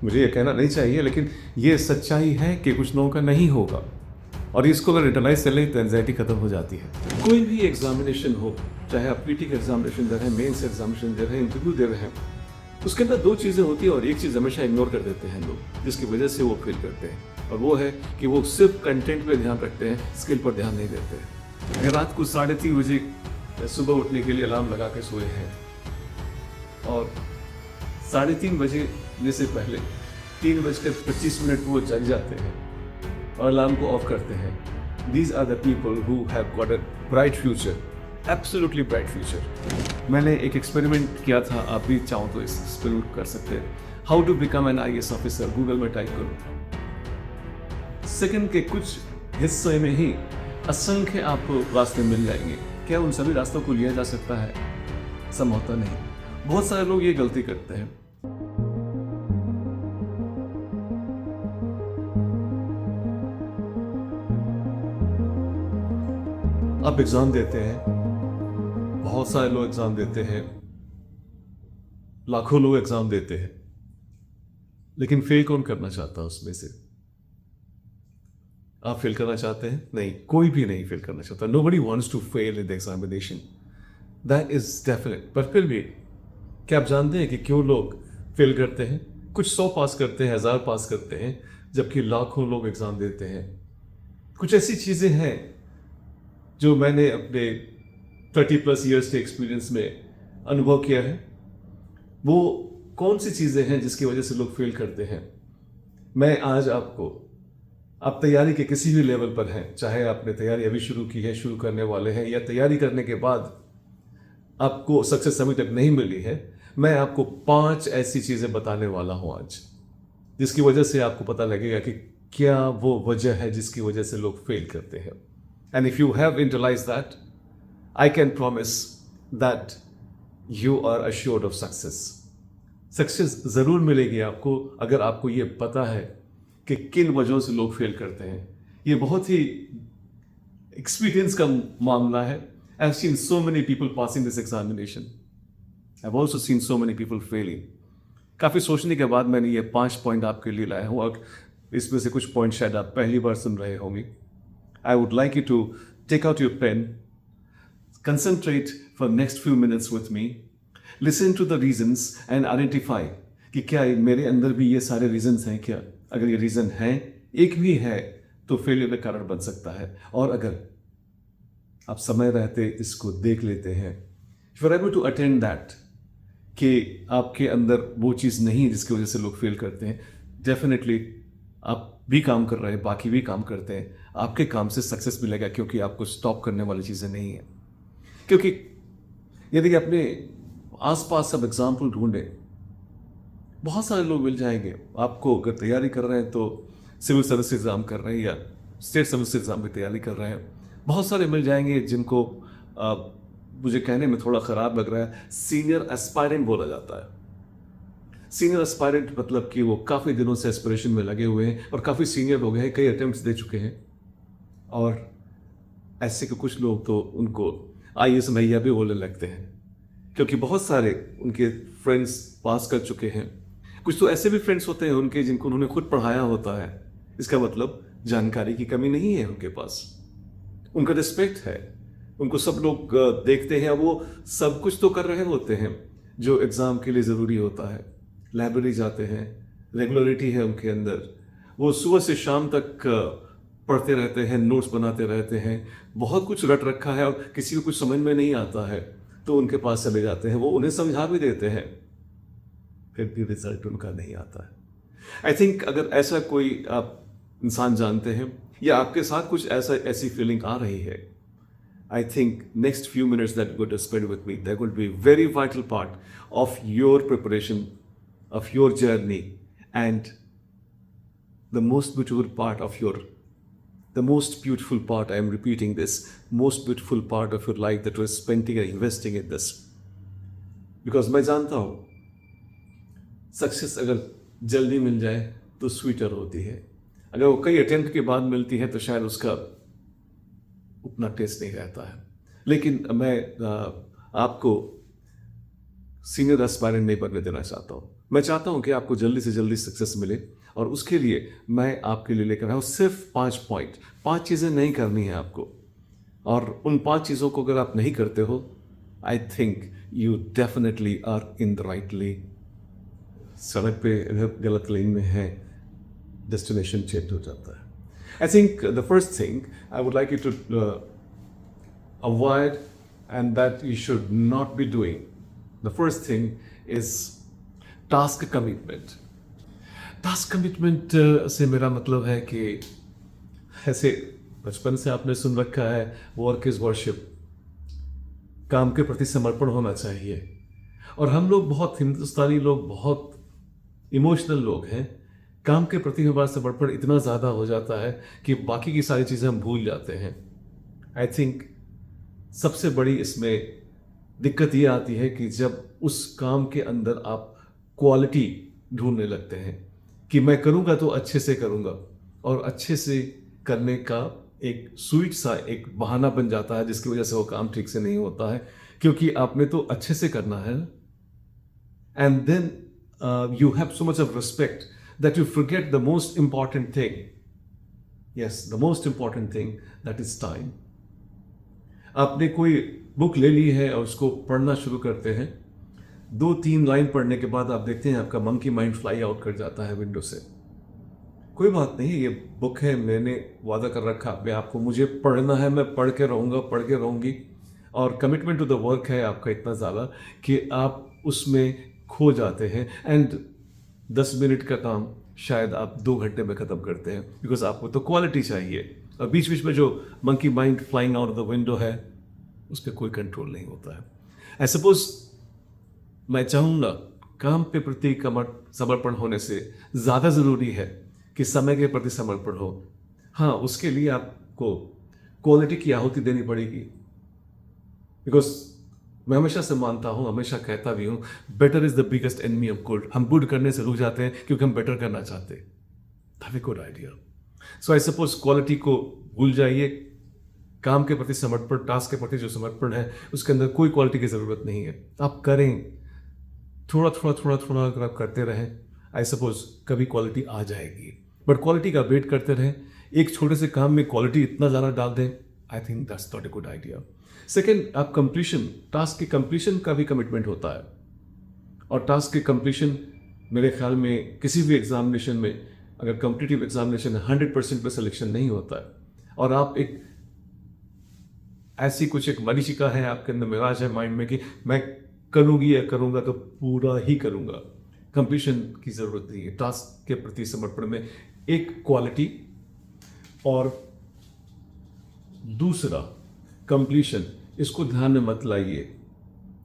मुझे ये कहना नहीं चाहिए, लेकिन ये सच्चाई है कि कुछ लोगों का नहीं होगा, और इसको अगर इंटरलाइज कर लें तो एंजाइटी खत्म हो जाती है। कोई भी एग्जामिनेशन हो, चाहे आप पीटी का एग्जामिनेशन दे रहे हैं, मेंस एग्जामिनेशन दे रहे हैं, इंटरव्यू दे रहे हैं, उसके अंदर दो चीज़ें होती हैं और एक चीज़ हमेशा इग्नोर कर देते हैं लोग, जिसकी वजह से वो फेल करते हैं, और वो है कि वो सिर्फ कंटेंट पे ध्यान रखते हैं, स्किल पर ध्यान नहीं देते हैं। अगर रात को 3:30 बजे सुबह उठने के लिए अलार्म लगा के सोए हैं और 3:30 बजे से पहले 3:25 वो जग जाते हैं और अलार्म को ऑफ करते हैं, these are the people who have got a bright future, absolutely bright future. मैंने एक एक्सपेरिमेंट किया था, आप भी चाहो तो इस एक्सपेरिमेंट कर सकते हैं। How to become an IAS officer, Google में टाइप करो, सेकंड के कुछ हिस्से में ही असंख्य आपको रास्ते मिल जाएंगे। क्या उन सभी रास्तों को लिया जा सकता है? संभवतः नहीं। बहुत सारे लोग ये गलती करते हैं। आप एग्जाम देते हैं, बहुत सारे लोग एग्जाम देते हैं, लाखों लोग एग्जाम देते हैं, लेकिन फेल कौन करना चाहता है उसमें से? आप फेल करना चाहते हैं? नहीं, कोई भी नहीं फेल करना चाहता। Nobody wants to fail in the examination. That is definite. पर फिर भी क्या आप जानते हैं कि क्यों लोग फेल करते हैं? कुछ 100 पास करते हैं, 1000 पास करते हैं, जबकि लाखों लोग एग्जाम देते हैं। कुछ ऐसी चीजें हैं जो मैंने अपने 30+ ईयर्स के एक्सपीरियंस में अनुभव किया है। वो कौन सी चीजें हैं जिसकी वजह से लोग फेल करते हैं? मैं आज आपको, आप तैयारी के किसी भी लेवल पर हैं, चाहे आपने तैयारी अभी शुरू की है, शुरू करने वाले हैं, या तैयारी करने के बाद आपको सक्सेस अभी तक नहीं मिली है, मैं आपको 5 ऐसी चीजें बताने वाला हूं आज, जिसकी वजह से आपको पता लगेगा कि क्या वो वजह है जिसकी वजह से लोग फेल करते हैं। And if you have internalise that, I can promise that you are assured of success. Success जरूर मिलेगी आपको अगर आपको ये पता है कि किन वजहों से लोग फेल करते हैं। ये बहुत ही एक्सपीरियंस का मामला है। I have seen so many people passing this examination, I have also seen so many people failing. काफ़ी सोचने के बाद मैंने ये 5 पॉइंट आपके लिए लाया हूँ, और इसमें से कुछ पॉइंट शायद आप पहली बार सुन रहे होंगे। I would like you to take out your pen, concentrate for next few minutes with me, listen to the reasons and identify कि क्या मेरे अंदर भी ये सारे रीजंस हैं क्या? अगर ये रीजन है, एक भी है, तो फेलियर का कारण बन सकता है। और अगर आप समय रहते इसको देख लेते हैं, if you are able to attend that, कि आपके अंदर वो चीज़ नहीं है जिसकी वजह से लोग फेल करते हैं, डेफिनेटली आप भी काम कर रहे हैं, बाकी भी काम करते हैं, आपके काम से सक्सेस मिलेगा, क्योंकि आपको स्टॉप करने वाली चीज़ें नहीं है। क्योंकि यदि अपने आसपास सब एग्जाम्पल ढूंढें, बहुत सारे लोग मिल जाएंगे आपको। अगर तैयारी कर रहे हैं तो सिविल सर्विस एग्ज़ाम कर रहे हैं या स्टेट सर्विस एग्ज़ाम की तैयारी कर रहे हैं, बहुत सारे मिल जाएंगे जिनको मुझे कहने में थोड़ा ख़राब लग रहा है, सीनियर एस्पायरेंट बोला जाता है। सीनियर एस्पायरेंट मतलब कि वो काफ़ी दिनों से एस्पिरेशन में लगे हुए हैं और काफ़ी सीनियर हो गए हैं, कई अटेम्प्ट्स दे चुके हैं। और ऐसे के कुछ लोग तो उनको IAS भैया भी बोलने लगते हैं, क्योंकि बहुत सारे उनके फ्रेंड्स पास कर चुके हैं। कुछ तो ऐसे भी फ्रेंड्स होते हैं उनके जिनको उन्होंने खुद पढ़ाया होता है। इसका मतलब जानकारी की कमी नहीं है उनके पास, उनका रिस्पेक्ट है, उनको सब लोग देखते हैं, वो सब कुछ तो कर रहे होते हैं जो एग्ज़ाम के लिए ज़रूरी होता है। लाइब्रेरी जाते हैं, रेगुलरिटी है उनके अंदर, वो सुबह से शाम तक पढ़ते रहते हैं, नोट्स बनाते रहते हैं, बहुत कुछ रट रखा है, और किसी को कुछ समझ में नहीं आता है तो उनके पास चले जाते हैं, वो उन्हें समझा भी देते हैं, फिर भी रिजल्ट उनका नहीं आता है। आई थिंक अगर ऐसा कोई आप इंसान जानते हैं या आपके साथ कुछ ऐसी फीलिंग आ रही है, I think next few minutes that going to spend with me, that will be very vital part of your preparation, of your journey, and the most beautiful part of your, the most beautiful part, I am repeating this, most beautiful part of your life that you are spending and investing in this. Because मैं जानता हूँ success अगर जल्दी मिल जाए तो sweater होती है, अगर वो कई अटेम्प्ट के बाद मिलती है तो शायद उसका उतना टेस्ट नहीं रहता है। लेकिन मैं आपको सीनियर एस्पायरेंट नहीं बनने देना चाहता हूँ। मैं चाहता हूं कि आपको जल्दी से जल्दी सक्सेस मिले, और उसके लिए मैं आपके लिए लेकर आया हूं सिर्फ 5 पॉइंट। 5 चीज़ें नहीं करनी है आपको, और उन 5 चीज़ों को अगर आप नहीं करते हो, I think you definitely are in the right lane. सड़क पे गलत लेन में है, डेस्टिनेशन चेंज हो जाता है। I think the first thing I would like you to avoid and that you should not be doing. The first thing is task commitment. Task commitment से मेरा मतलब है कि ऐसे बचपन से आपने सुन रखा है, वर्क इज वर्शिप, काम के प्रति समर्पण होना चाहिए। और हम लोग बहुत, हिंदुस्तानी लोग बहुत इमोशनल लोग हैं। काम के प्रति हमारा समर्पण इतना ज़्यादा हो जाता है कि बाकी की सारी चीज़ें हम भूल जाते हैं। आई थिंक सबसे बड़ी इसमें दिक्कत ये आती है कि जब उस काम के अंदर आप क्वालिटी ढूंढने लगते हैं कि मैं करूँगा तो अच्छे से करूँगा, और अच्छे से करने का एक स्वीट सा एक बहाना बन जाता है जिसकी वजह से वो काम ठीक से नहीं होता है, क्योंकि आपने तो अच्छे से करना है। And then you have so much of respect that you forget the most important thing. Yes, the most important thing, that is time. आपने कोई बुक ले ली है और उसको पढ़ना शुरू करते हैं, 2-3 लाइन पढ़ने के बाद आप देखते हैं आपका मंकी माइंड फ्लाई आउट कर जाता है विंडो से। कोई बात नहीं, ये बुक है, मैंने वादा कर रखा अपने आप को, मुझे पढ़ना है, मैं पढ़ के रहूँगा, पढ़ के रहूँगी। और कमिटमेंट टू द वर्क है आपका इतना ज़्यादा कि आप उसमें खो जाते हैं। एंड 10 मिनट का काम शायद आप 2 घंटे में ख़त्म करते हैं, बिकॉज आपको तो क्वालिटी चाहिए। और बीच बीच में जो monkey mind flying out of the window है, उस पर कोई कंट्रोल नहीं होता है। आई सपोज मैं चाहूँगा काम पे प्रति समर्पण होने से ज़्यादा ज़रूरी है कि समय के प्रति समर्पण हो। हाँ, उसके लिए आपको क्वालिटी की आहुति देनी पड़ेगी, बिकॉज मैं हमेशा से मानता हूँ, हमेशा कहता भी हूँ, better is the biggest enemy of good. हम गुड करने से रुक जाते हैं क्योंकि हम बेटर करना चाहते हैं। That's a good idea. So I suppose quality को भूल जाइए। काम के प्रति समर्पण, टास्क के प्रति जो समर्पण है, उसके अंदर कोई क्वालिटी की ज़रूरत नहीं है। आप करें, थोड़ा थोड़ा थोड़ा थोड़ा अगर आप करते रहें, आई सपोज कभी क्वालिटी आ जाएगी। बट क्वालिटी का वेट करते रहें। एक छोटे से काम में क्वालिटी इतना ज़्यादा डाल दें, I think that's not a good idea. Second, आप कंप्लीशन, टास्क के कंप्लीशन का भी कमिटमेंट होता है। और टास्क के कंप्लीशन मेरे ख्याल में किसी भी एग्जामिनेशन में, अगर कॉम्पिटिटिव एग्जामिनेशन 100% पे सिलेक्शन नहीं होता है, और आप एक ऐसी कुछ एक मरीचिका है आपके अंदर, मिराज है माइंड में कि मैं करूँगी या करूँगा तो पूरा ही करूँगा। कंप्लीशन की ज़रूरत नहीं है। टास्क के प्रति समर्पण में एक क्वालिटी और दूसरा कंप्लीशन, इसको ध्यान में मत लाइए।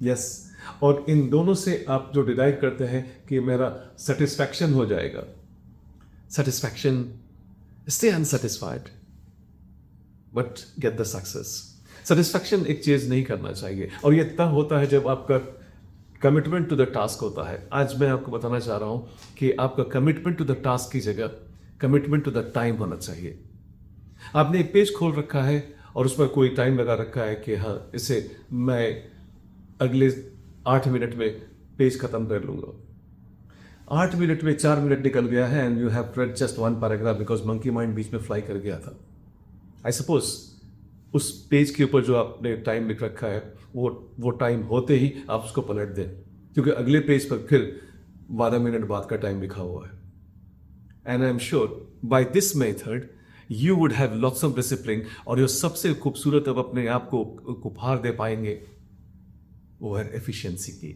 यस, और इन दोनों से आप जो डिराइव करते हैं कि मेरा सेटिस्फैक्शन हो जाएगा, satisfaction, stay unsatisfied but get the success. Satisfaction एक चीज़ नहीं करना चाहिए, और ये तब होता है जब आपका कमिटमेंट टू द टास्क होता है। आज मैं आपको बताना चाह रहा हूँ कि आपका कमिटमेंट टू द टास्क की जगह कमिटमेंट टू द टाइम होना चाहिए। आपने एक पेज खोल रखा है और उसमें कोई टाइम लगा रखा है कि हाँ, इसे मैं अगले 8 मिनट में पेज खत्म कर लूँगा। 8 मिनट में 4 मिनट निकल गया है and you have read just 1 paragraph because monkey mind बीच में फ्लाई कर गया था। आई सपोज उस पेज के ऊपर जो आपने टाइम लिख रखा है, वो टाइम होते ही आप उसको पलट दें, क्योंकि अगले पेज पर फिर 12 मिनट बाद का टाइम लिखा हुआ है। And I am sure by this method you would have lots of discipline, और जो सबसे खूबसूरत अब अपने आप को उपहार दे पाएंगे वो है एफिशिएंसी की।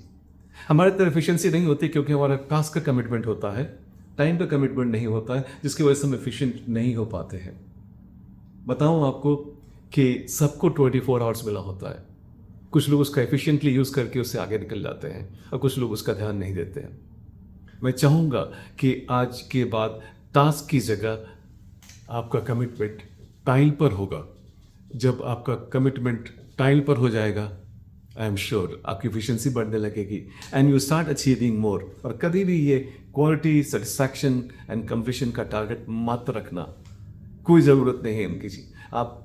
हमारे तरफ एफिशिएंसी नहीं होती क्योंकि हमारा टास्क का कमिटमेंट होता है, टाइम का कमिटमेंट नहीं होता है, जिसकी वजह से हम एफिशिएंट नहीं हो पाते हैं। बताऊं आपको कि सबको 24 आवर्स मिला होता है। कुछ लोग उसका एफिशिएंटली यूज़ करके उससे आगे निकल जाते हैं और कुछ लोग उसका ध्यान नहीं देते हैं। मैं चाहूँगा कि आज के बाद टास्क की जगह आपका कमिटमेंट टाइम पर होगा। जब आपका कमिटमेंट टाइम पर हो जाएगा, आई एम श्योर आपकी एफिशिएंसी बढ़ने लगेगी एंड यू स्टार्ट अचीविंग मोर। और कभी भी ये क्वालिटी, सेटिस्फैक्शन एंड कंप्लीशन का टारगेट मत रखना, कोई ज़रूरत नहीं है इनकी जी। आप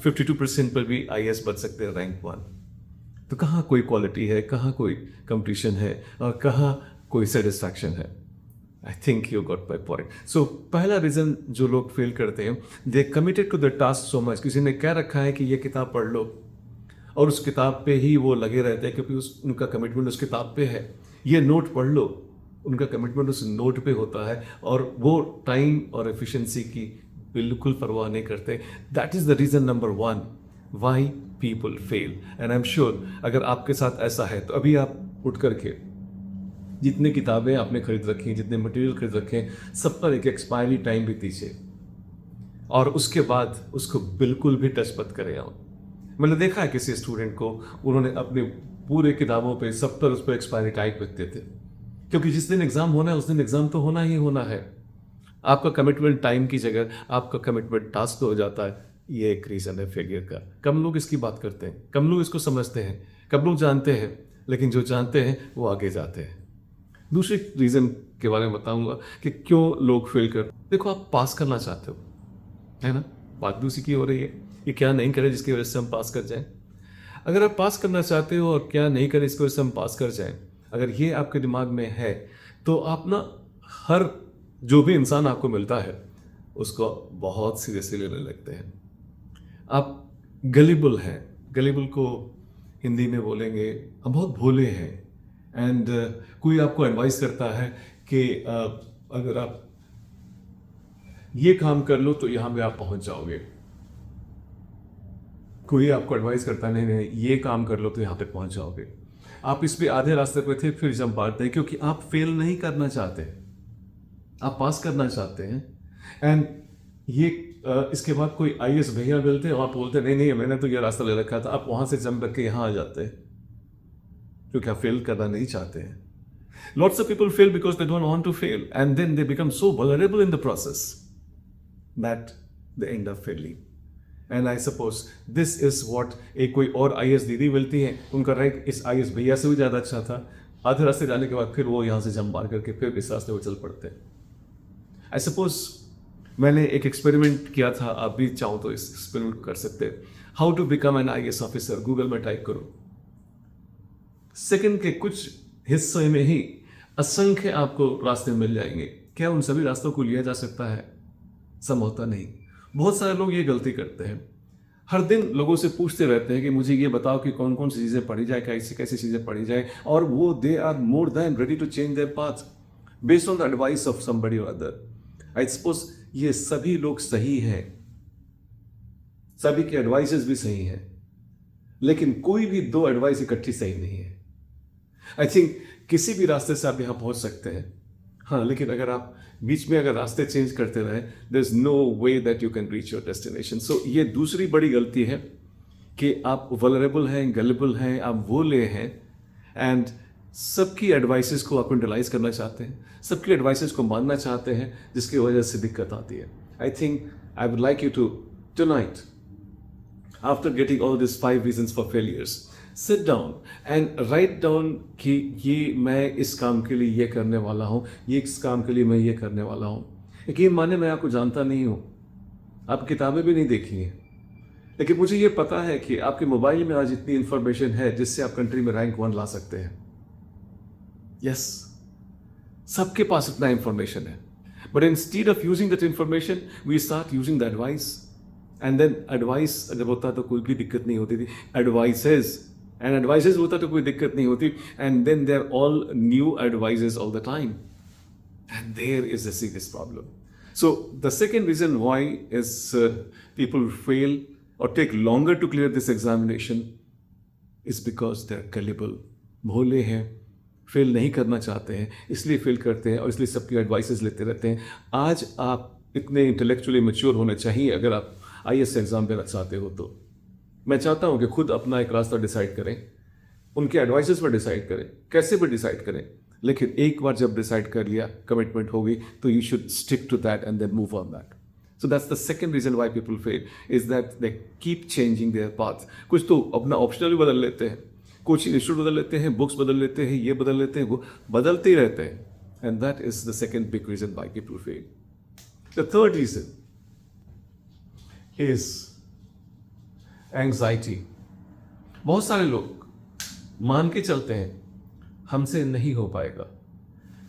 52% पर भी IAS बच सकते हैं, रैंक 1। तो कहाँ कोई क्वालिटी है, कहाँ कोई कंप्लीशन है, और कहाँ कोई सेटिस्फैक्शन है। I think you got my point. So पहला रीज़न जो लोग फेल करते हैं, they committed to the task so much. किसी ने क्या रखा है कि ये किताब पढ़ लो और उस किताब पे ही वो लगे रहते हैं क्योंकि उनका कमिटमेंट उस किताब पे है। ये नोट पढ़ लो, उनका कमिटमेंट उस नोट पे होता है और वो टाइम और एफिशिएंसी की बिल्कुल परवाह नहीं करते। That is the reason number one why people fail. And I am sure अगर आपके साथ ऐसा है तो अभी आप उठ करके जितने किताबें आपने खरीद रखी हैं, जितने मटेरियल खरीद रखे हैं, सब पर एक एक्सपायरी टाइम भी दीजिए और उसके बाद उसको बिल्कुल भी टच मत करें आप। मैंने देखा है किसी स्टूडेंट को, उन्होंने अपने पूरे किताबों पे सब पर उस पर एक्सपायरी टाइम लिखते थे, क्योंकि जिस दिन एग्जाम होना है उस दिन एग्जाम तो होना ही होना है। आपका कमिटमेंट टाइम की जगह आपका कमिटमेंट टास्क हो जाता है। ये एक रीज़न है फेलियर का। कम लोग इसकी बात करते हैं, कम लोग इसको समझते हैं, कम लोग जानते हैं, लेकिन जो जानते हैं वो आगे जाते हैं। दूसरे रीज़न के बारे में बताऊंगा कि क्यों लोग फेल करते। देखो, आप पास करना चाहते हो, है ना, बात दूसरी की हो रही है कि क्या नहीं करें जिसकी वजह से हम पास कर जाएं। अगर आप पास करना चाहते हो और क्या नहीं करें इसकी वजह से हम पास कर जाएं, अगर ये आपके दिमाग में है तो आप ना हर जो भी इंसान आपको मिलता है उसको बहुत सीरियसली लेने लगते हैं। आप गलिबल हैं। गलिबल को हिंदी में बोलेंगे हम बहुत भोले हैं। एंड कोई आपको एडवाइस करता है कि अगर आप ये काम कर लो तो यहाँ पे आप पहुँच जाओगे। कोई आपको एडवाइस करता है नहीं नहीं ये काम कर लो तो यहाँ पे पहुँच जाओगे। आप इस पे आधे रास्ते पे थे, फिर जंप मारते हैं क्योंकि आप फेल नहीं करना चाहते, आप पास करना चाहते हैं। एंड ये इसके बाद कोई आईएएस भैया मिलते हैं और आप बोलते नहीं नहीं मैंने तो ये रास्ता ले रखा था, आप वहाँ से जंप करके यहाँ आ जाते हैं क्योंकि आप फेल करना नहीं चाहते हैं। Lots of people fail because they don't want to fail, and then they become so vulnerable in the process that they end up failing. And I suppose this is what एक कोई और IAS दीदी मिलती है, उनका rank इस IAS भैया से भी ज़्यादा अच्छा था। आधे रास्ते जाने के बाद फिर वो यहाँ से जंप मार करके फिर इस रास्ते पर चल पड़ते हैं। आई सपोज मैंने एक एक्सपेरिमेंट किया था, आप भी चाहो तो इस एक्सपेरिमेंट कर सकते हैं। How to become an IAS officer, Google में टाइप करो। सेकंड के कुछ हिस्से में ही असंख्य आपको रास्ते मिल जाएंगे। क्या उन सभी रास्तों को लिया जा सकता है? संभवतः नहीं। बहुत सारे लोग ये गलती करते हैं, हर दिन लोगों से पूछते रहते हैं कि मुझे ये बताओ कि कौन कौन सी चीज़ें पढ़ी जाए, कैसी कैसी चीज़ें पढ़ी जाए, और वो they are more than ready to change their path based on the advice of somebody और अदर। आई सपोज ये सभी लोग सही हैं, सभी के एडवाइसेस भी सही हैं, लेकिन कोई भी दो एडवाइस इकट्ठी सही नहीं है। आई थिंक किसी भी रास्ते से आप यहाँ पहुँच सकते हैं, हाँ, लेकिन अगर आप बीच में अगर रास्ते चेंज करते रहे, there is no way that you can reach your destination. So ये दूसरी बड़ी गलती है कि आप वल्नरेबल हैं, गलिबल हैं, आप भोले हैं, एंड सबकी एडवाइसेस को आप इंटरलाइज करना चाहते हैं, सबकी एडवाइसेस को मानना चाहते हैं, जिसकी वजह से दिक्कत आती है। I think I would like you to tonight, after getting all this 5 reasons for failures, sit down and write down कि ये मैं इस काम के लिए ये करने वाला हूँ, ये इस काम के लिए मैं ये करने वाला हूँ। यकीन माने मैं आपको जानता नहीं हूँ, आप किताबें भी नहीं देखी हैं, लेकिन मुझे ये पता है कि आपके मोबाइल में आज इतनी इंफॉर्मेशन है जिससे आप कंट्री में रैंक 1 ला सकते हैं। यस, सबके पास इतना इंफॉर्मेशन है, but instead of using that information we start using the advice. And then advice जब होता तो कोई भी दिक्कत नहीं होती थी, एडवाइसेस एंड एडवाइसेस होता तो कोई दिक्कत नहीं होती, and then they are all new advices all the time, and there is a serious problem. So the second reason why is people fail or take longer to clear this examination is because they're gullible, भोले हैं, fail नहीं करना चाहते हैं, इसलिए fail करते हैं और इसलिए सबकी एडवाइसेस लेते रहते हैं। आज आप इतने इंटेलेक्चुअली मैच्योर होने चाहिए अगर आप आईएएस एग्जाम देना चाहते हो तो। मैं चाहता हूँ कि खुद अपना एक रास्ता डिसाइड करें, उनके एडवाइसेस पर डिसाइड करें, कैसे भी डिसाइड करें, लेकिन एक बार जब डिसाइड कर लिया, कमिटमेंट हो गई, तो you should stick to that and then move on that. So that's the second reason why people fail, is that they keep changing their path. कुछ तो अपना ऑप्शनल भी बदल लेते हैं, कोचिंग इंस्टीट्यूट बदल लेते हैं, बुक्स बदल लेते हैं, ये बदल लेते हैं, वो बदलते ही रहते हैं, and that is the second big reason why people fail. The third reason is anxiety. बहुत सारे लोग मान के चलते हैं हमसे नहीं हो पाएगा,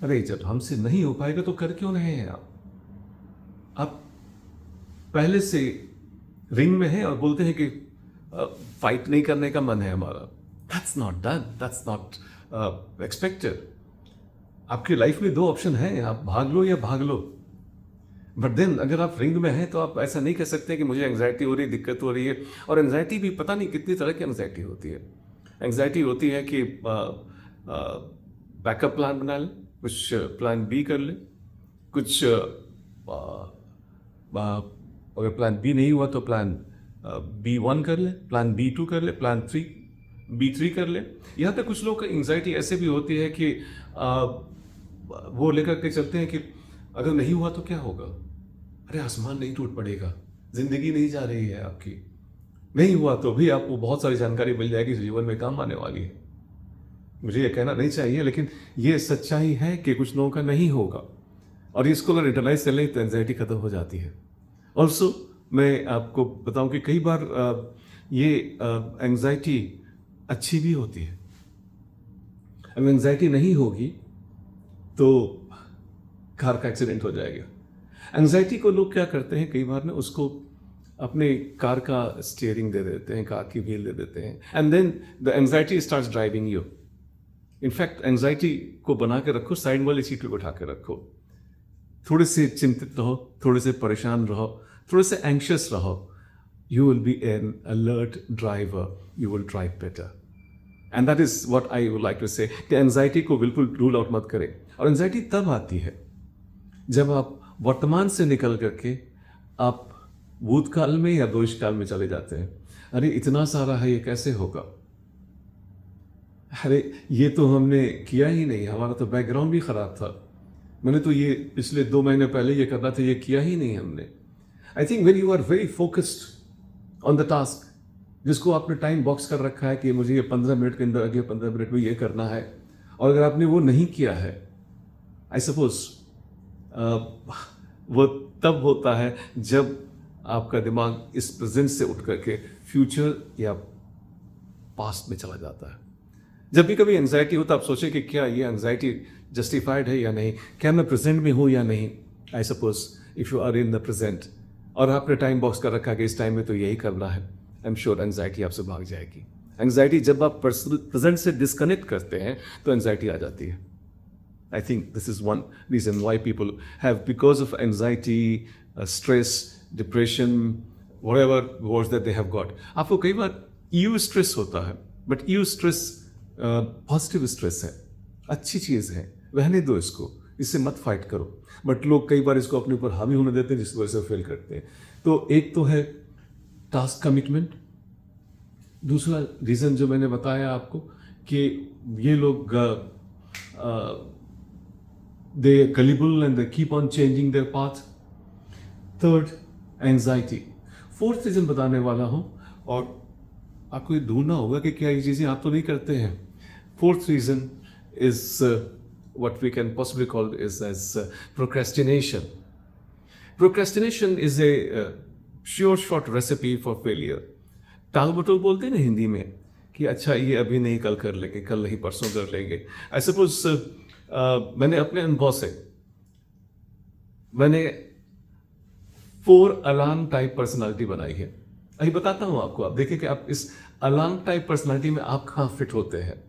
अरे जब हमसे नहीं हो पाएगा तो कर क्यों रहे हैं आप पहले से रिंग में हैं और बोलते हैं कि फाइट नहीं करने का मन है हमारा। That's not done, that's not expected. आपकी लाइफ में दो ऑप्शन हैं, आप भाग लो या भाग लो। बट देन अगर आप रिंग में हैं तो आप ऐसा नहीं कह सकते कि मुझे एंग्जाइटी हो रही है, दिक्कत हो रही है। और एंग्जाइटी भी पता नहीं कितनी तरह की एंग्जाइटी होती है। एंग्जाइटी होती है कि बैकअप प्लान बना लें, कुछ प्लान बी कर लें, कुछ अगर प्लान बी नहीं हुआ तो प्लान B1 कर लें, प्लान B2 कर लें, प्लान B3 कर लें। यहाँ तक कुछ लोग का एंग्जाइटी ऐसे भी होती है कि वो लेकर के चलते हैं कि अगर नहीं हुआ तो क्या होगा। अरे आसमान नहीं टूट पड़ेगा, जिंदगी नहीं जा रही है आपकी। नहीं हुआ तो भी आपको बहुत सारी जानकारी मिल जाएगी जीवन में काम आने वाली है। मुझे ये कहना नहीं चाहिए, लेकिन ये सच्चाई है कि कुछ लोगों का नहीं होगा। और इसको अगर इंटरलाइज कर लें तो एंग्जाइटी खत्म हो जाती है। ऑल्सो मैं आपको बताऊं कि कई बार ये एंग्जाइटी अच्छी भी होती है। अगर एंग्जाइटी नहीं होगी तो कार का एक्सीडेंट हो जाएगा। एंग्जाइटी को लोग क्या करते हैं, कई बार ना उसको अपने कार का स्टीयरिंग दे देते हैं, कार की व्हील दे देते हैं, and then the anxiety starts driving you. In fact anxiety को बना के रखो, साइड वाली सीट पे बैठा के रखो। थोड़े से चिंतित रहो, थोड़े से परेशान रहो, थोड़े से एंशियस रहो। You will be an alert driver, you will drive better. And that is what I would like to say कि एंग्जाइटी को बिल्कुल रूल आउट मत करें। और एंग्जाइटी तब आती है जब आप वर्तमान से निकल करके आप भूतकाल में या भविष्यकाल में चले जाते हैं। अरे इतना सारा है, ये कैसे होगा। अरे ये तो हमने किया ही नहीं, हमारा तो बैकग्राउंड भी खराब था। मैंने तो ये पिछले 2 महीने पहले ये करना था, ये किया ही नहीं हमने। I think when you are very focused on the task, जिसको आपने टाइम बॉक्स कर रखा है कि मुझे ये 15 मिनट के अंदर, अगले 15 मिनट में ये करना है, और अगर आपने वो नहीं किया है, आई सपोज वो तब होता है जब आपका दिमाग इस प्रेजेंट से उठ करके फ्यूचर या पास्ट में चला जाता है। जब भी कभी एंग्जाइटी हो तो आप सोचें कि क्या ये एंग्जाइटी जस्टिफाइड है या नहीं, क्या मैं प्रेजेंट में हूँ या नहीं। I suppose if you are in the present और आपने टाइम बॉक्स कर रखा कि इस टाइम में तो यही करना है, आई एम श्योर एंग्जाइटी आपसे भाग जाएगी। एंग्जाइटी जब आप प्रेजेंट से डिस्कनेक्ट करते हैं तो एंग्जाइटी आ जाती है। I think this is one reason why people have, because of anxiety, stress, depression, whatever words that they have got. आपको कई बार EU stress होता है, but EU stress positive stress है, अच्छी चीज़ है, रहने दो इसको, इससे मत फाइट करो। बट लोग कई बार इसको अपने ऊपर हावी होने देते हैं, जिसकी वजह से फेल करते हैं। तो एक तो है टास्क कमिटमेंट। दूसरा रीज़न जो मैंने बताया आपको कि ये लोग they are gullible and they keep on changing their path. Third, anxiety. Fourth reason बताने वाला हूँ और आपको ये ढूंढना होगा कि क्या ये चीज़ें आप तो नहीं करते हैं। Fourth reason is what we can possibly call is as procrastination. Procrastination is a sure short recipe for failure. टाल मटोल बोलते हैं ना हिंदी में कि अच्छा ये अभी नहीं, कल कर लेंगे, कल नहीं परसों कर लेंगे। आई सपोज मैंने अपने अनुभव से मैंने 4 अलार्म टाइप पर्सनालिटी बनाई है। अभी बताता हूँ आपको, आप देखिए कि आप इस अलार्म टाइप पर्सनालिटी में आप कहाँ फिट होते हैं।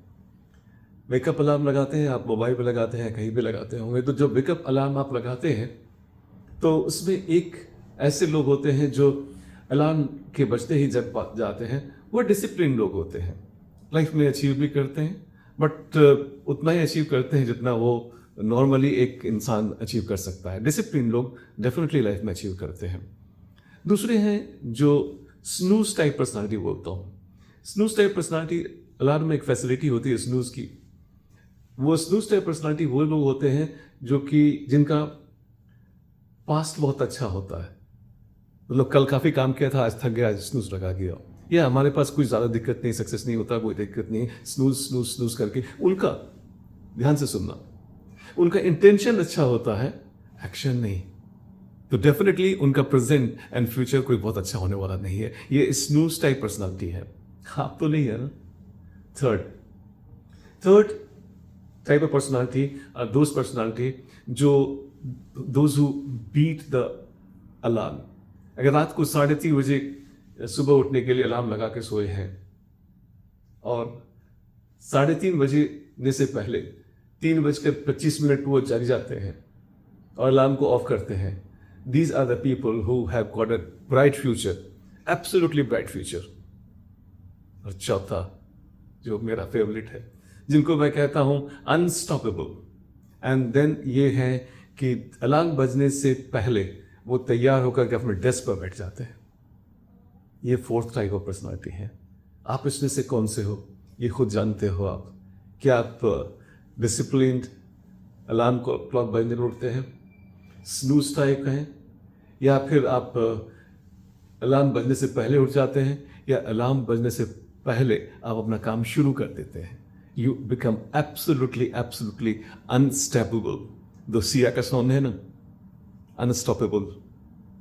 वेकअप अलार्म लगाते हैं आप, मोबाइल पे लगाते हैं, कहीं पे लगाते होंगे। तो जब वेकअप अलार्म आप लगाते हैं तो उसमें एक ऐसे लोग होते हैं जो अलार्म के बजते ही जग जाते हैं। वो डिसिप्लिन लोग होते हैं, लाइफ में अचीव भी करते हैं, बट उतना ही अचीव करते हैं जितना वो नॉर्मली एक इंसान अचीव कर सकता है। डिसिप्लिन लोग डेफिनेटली लाइफ में अचीव करते हैं। दूसरे हैं जो स्नूज टाइप पर्सनालिटी बोलता हूँ। स्नूज टाइप पर्सनालिटी, अलार्म में एक फैसिलिटी होती है स्नूज की। वो स्नूज टाइप पर्सनालिटी वो लोग होते हैं जो कि जिनका पास्ट बहुत अच्छा होता है। मतलब कल काफ़ी काम किया था, आज थक गया, आज स्नूज लगा दिया। या हमारे पास कोई ज़्यादा दिक्कत नहीं, सक्सेस नहीं होता, कोई दिक्कत नहीं, स्नूज स्नूज स्नूज करके। उनका ध्यान से सुनना, उनका इंटेंशन अच्छा होता है, एक्शन नहीं। तो डेफिनेटली उनका प्रेजेंट एंड फ्यूचर कोई बहुत अच्छा होने वाला नहीं है। ये स्नूज टाइप पर्सनालिटी है। आप तो नहीं है ना। Third, type of personality are those personality जो those who beat the alarm. अगर रात को 3:30 बजे सुबह उठने के लिए अलार्म लगा के सोए हैं और 3:30 बजे से पहले 3:25 वो जग जाते हैं और अलार्म को ऑफ करते हैं, these are the people who have got a bright future, absolutely bright future. और चौथा जो मेरा फेवरेट है, जिनको मैं कहता हूं अनस्टॉपेबल, एंड देन ये है कि अलार्म बजने से पहले वो तैयार होकर के अपने डेस्क पर बैठ जाते हैं. ये फोर्थ टाइप ऑफ पर्सनालिटी है. आप इसमें से कौन से हो ये खुद जानते हो आप. क्या आप डिसिप्लिन्ड अलार्म को क्लॉक बजने पर उठते हैं, स्नूज टाइप हैं, या फिर आप अलार्म बजने से पहले उठ जाते हैं, या अलार्म बजने से पहले आप अपना काम शुरू कर देते हैं. You become absolutely unstoppable. दो सिया का सॉन्ग है ना, unstoppable,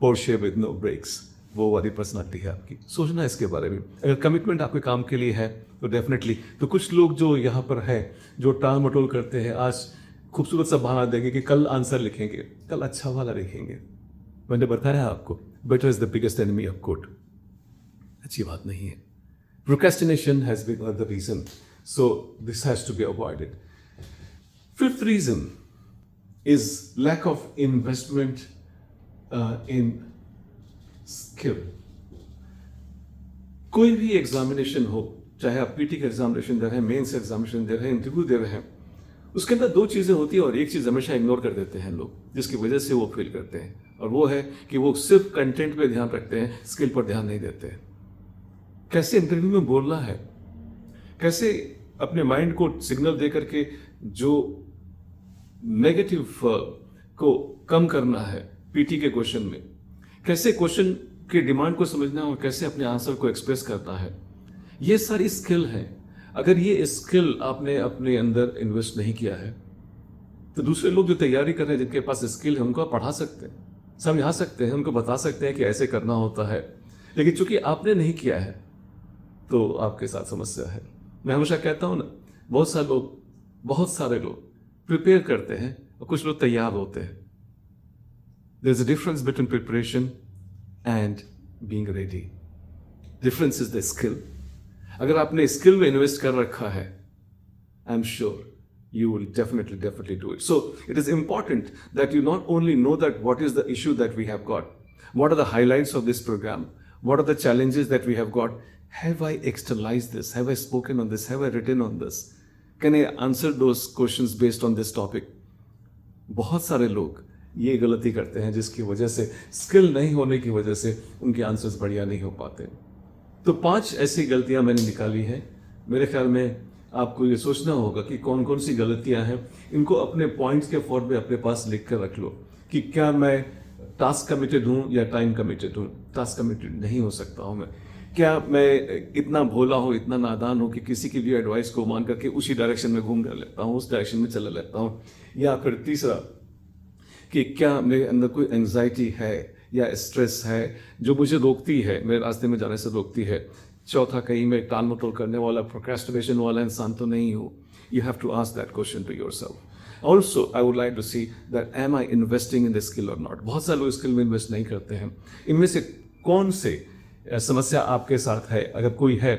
Porsche with no brakes, वो वाली पर्सनालिटी है आपकी. सोचना इसके बारे में. अगर कमिटमेंट आपके काम के लिए है तो डेफिनेटली. तो कुछ लोग जो यहाँ पर है जो टाल मटोल करते हैं, आज खूबसूरत सा बहाना देंगे कि कल आंसर लिखेंगे, कल अच्छा वाला लिखेंगे. मैंने बताया आपको better is the biggest enemy of good. अच्छी बात नहीं है. Procrastination has been one of the reason, so this has to be avoided. Fifth reason is lack of investment in skill. कोई भी एग्जामिनेशन हो, चाहे आप पीटी का एग्जामिनेशन दे रहे हैं, मेंस एग्जामिनेशन दे रहे हैं, इंटरव्यू दे रहे हैं, उसके अंदर दो चीजें होती है और एक चीज हमेशा इग्नोर कर देते हैं लोग, जिसकी वजह से वो फेल करते हैं. और वो है कि वो सिर्फ कंटेंट पे ध्यान रखते हैं, स्किल पर ध्यान नहीं देते हैं. कैसे इंटरव्यू में बोलना है, कैसे अपने माइंड को सिग्नल दे करके जो नेगेटिव को कम करना है पीटी के क्वेश्चन में, कैसे क्वेश्चन के डिमांड को समझना और कैसे अपने आंसर को एक्सप्रेस करना है, ये सारी स्किल है. अगर ये स्किल आपने अपने अंदर इन्वेस्ट नहीं किया है तो दूसरे लोग जो तैयारी कर रहे हैं, जिनके पास स्किल है, उनको आप पढ़ा सकते हैं, समझा सकते हैं, उनको बता सकते हैं कि ऐसे करना होता है. लेकिन चूंकि आपने नहीं किया है तो आपके साथ समस्या है. मैं हमेशा कहता हूं ना, बहुत सारे लोग प्रिपेयर करते हैं और कुछ लोग तैयार होते हैं. There is a difference between preparation and being ready. Difference is the skill. अगर आपने स्किल में इन्वेस्ट कर रखा है, I am sure you will definitely do it. So it is important that you not only know that what is the issue that we have got, what are the highlights of this program, what are the challenges that we have got, have I externalized this, have I spoken on this, have I written on this, can I answer those questions based on this topic. बहुत सारे लोग ये गलती करते हैं जिसकी वजह से, स्किल नहीं होने की वजह से उनके आंसर्स बढ़िया नहीं हो पाते. तो 5 ऐसी गलतियां मैंने निकाली हैं. मेरे ख्याल में आपको ये सोचना होगा कि कौन कौन सी गलतियां हैं. इनको अपने पॉइंट्स के फॉर्म में अपने पास लिख कर रख लो कि क्या मैं टास्क कमिटेड हूं या टाइम कमिटेड हूं. टास्क कमिटेड नहीं हो सकता हूं मैं. क्या मैं इतना भोला हूं, इतना नादान हूं कि किसी की भी एडवाइस को मान करके उसी डायरेक्शन में घूम कर लेता हूं, उस डायरेक्शन में चला लेता हूं. या फिर तीसरा कि क्या मेरे अंदर कोई एंग्जाइटी है या स्ट्रेस है जो मुझे रोकती है, मेरे रास्ते में जाने से रोकती है. चौथा, कहीं मैं टाल मटोल करने वाला, प्रोक्रेस्टिनेशन वाला इंसान तो नहीं हूँ. You have to ask that question to yourself. Also I would like to see that am I investing in the skill और नॉट. बहुत सारे लोग स्किल में इन्वेस्ट नहीं करते हैं. इनमें से कौन से समस्या आपके साथ है? अगर कोई है,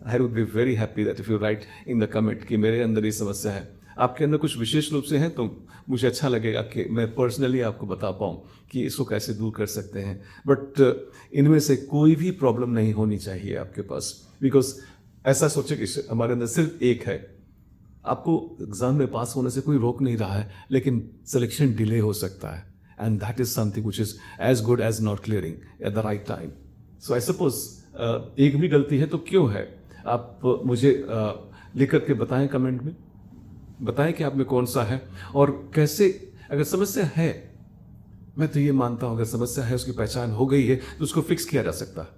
I would be very happy that if you right in the comment कि मेरे अंदर ये समस्या है. आपके अंदर कुछ विशेष रूप से है तो मुझे अच्छा लगेगा कि मैं पर्सनली आपको बता पाऊँ कि इसको कैसे दूर कर सकते हैं. बट इनमें से कोई भी प्रॉब्लम नहीं होनी चाहिए आपके पास, बिकॉज ऐसा सोचे कि हमारे अंदर सिर्फ एक है. आपको एग्जाम में पास होने से कोई रोक नहीं रहा है, लेकिन सिलेक्शन डिले हो सकता है, and that is something which is as good as not clearing at the right time. So I suppose एक भी गलती है तो क्यों है, आप मुझे लिख करके बताएं, कमेंट में बताएं कि आप में कौन सा है और कैसे. अगर समस्या है, मैं तो ये मानता हूं अगर समस्या है, उसकी पहचान हो गई है तो उसको फिक्स किया जा सकता है.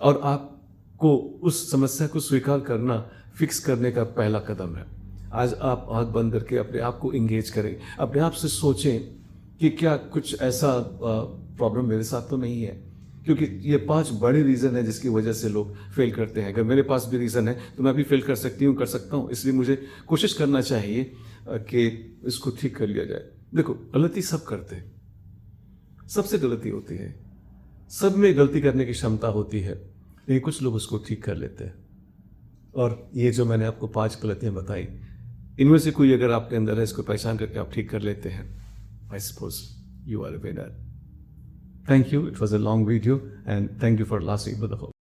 और आपको उस समस्या को स्वीकार करना फिक्स करने का पहला कदम है. आज आप आंख बंद करके अपने आप को इंगेज करें, अपने आप से सोचें कि क्या कुछ ऐसा प्रॉब्लम मेरे साथ तो नहीं है, क्योंकि ये 5 बड़े रीज़न है जिसकी वजह से लोग फेल करते हैं। अगर मेरे पास भी रीज़न है तो मैं भी फेल कर सकती हूँ, कर सकता हूँ। इसलिए मुझे कोशिश करना चाहिए कि इसको ठीक कर लिया जाए। देखो, गलती सब करते हैं, सबसे गलती होती है, सब में गलती करने की क्षमता होती है, लेकिन कुछ लोग उसको ठीक कर लेते हैं। और ये जो मैंने आपको 5 गलतियाँ बताई, इनमें से कोई अगर आपके अंदर है, इसको पहचान करके आप ठीक कर लेते हैं, I suppose you are a winner. Thank you. It was a long video, and thank you for lasting for the whole.